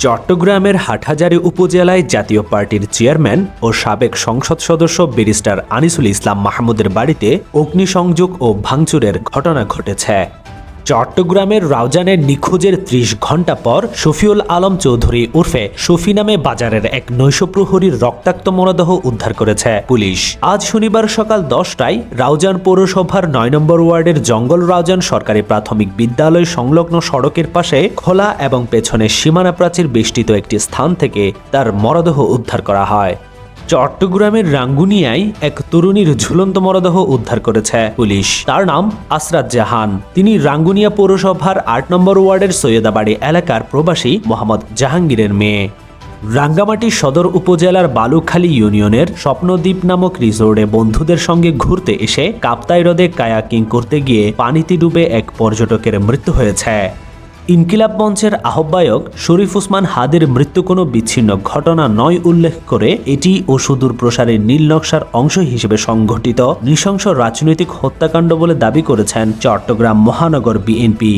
চট্টগ্রামের হাটহাজারী উপজেলায় জাতীয় পার্টির চেয়ারম্যান ও সাবেক সংসদ সদস্য ব্যারিস্টার আনিসুল ইসলাম মাহমুদের বাড়িতে অগ্নিসংযোগ ও ভাঙচুরের ঘটনা ঘটেছে। চট্টগ্রামের রাউজানের নিখোঁজের ৩০ ঘণ্টা পর শফিউল আলম চৌধুরী উর্ফে শফি নামে বাজারের এক নৈশপ্রহরীর রক্তাক্ত মরদেহ উদ্ধার করেছে পুলিশ। আজ শনিবার সকাল ১০টায় রাউজান পৌরসভার ৯ নম্বর ওয়ার্ডের জঙ্গল রাউজান সরকারি প্রাথমিক বিদ্যালয় সংলগ্ন সড়কের পাশে খোলা এবং পেছনে সীমানা প্রাচীর বেষ্টিত একটি স্থান থেকে তার মরদেহ উদ্ধার করা হয়। চট্টগ্রামের রাঙ্গুনিয়ায় এক তরুণীর ঝুলন্ত মরদেহ উদ্ধার করেছে পুলিশ। তার নাম আসরাত জাহান। তিনি রাঙ্গুনিয়া পৌরসভার ৮ নম্বর ওয়ার্ডের সৈয়দাবাড়ি এলাকার প্রবাসী মোহাম্মদ জাহাঙ্গীরের মেয়ে। রাঙ্গামাটি সদর উপজেলার বালুখালী ইউনিয়নের স্বপ্নদ্বীপ নামক রিসোর্টে বন্ধুদের সঙ্গে ঘুরতে এসে কাপ্তাই হ্রদে কায়াকিং করতে গিয়ে পানিতে ডুবে এক পর্যটকের মৃত্যু হয়েছে। ইনকিলাব মঞ্চের আহ্বায়ক শরীফ ওসমান হাদির মৃত্যু কোনো বিচ্ছিন্ন ঘটনা নয় উল্লেখ করে এটি ও সুদূর প্রসারের নীল নকশার অংশ হিসেবে সংঘটিত নৃশংস রাজনৈতিক হত্যাকাণ্ড বলে দাবি করেছেন চট্টগ্রাম মহানগর বিএনপি।